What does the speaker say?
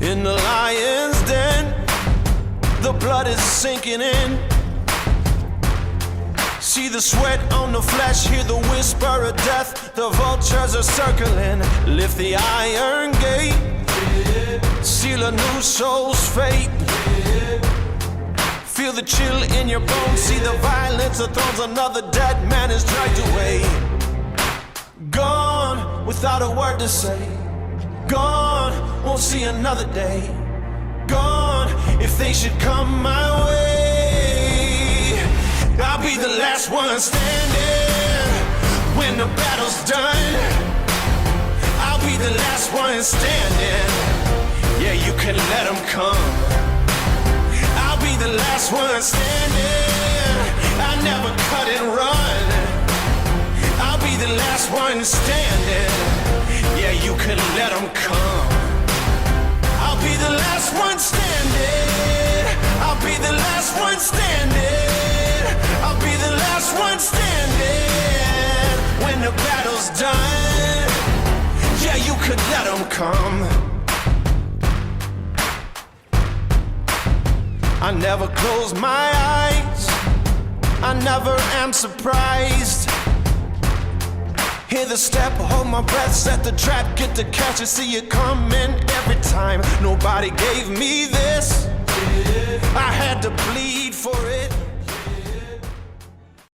In the lion's den, the blood is sinking in. See the sweat on the flesh, hear the whisper of death. The vultures are circling, lift the iron gate, seal a new soul's fate. Feel the chill in your bones, see the violence of thrones. Another dead man is dragged away. Gone without a word to say. Gone, won't see another day. Gone, if they should come my way. I'll be the last one standing when the battle's done. I'll be the last one standing. Yeah, you can let them come. I'll be the last one standing. I never cut and run. I'll be the last one standing. Yeah, you can let them come. I'll be the last one standing. I'll be the last one standing. I'll be the last one standing when the battle's done. Yeah, you could let them come. I never close my eyes, I never am surprised. Hear the step, hold my breath, set the trap, get the catch and see it coming every time. Nobody gave me this, I had to bleed for it.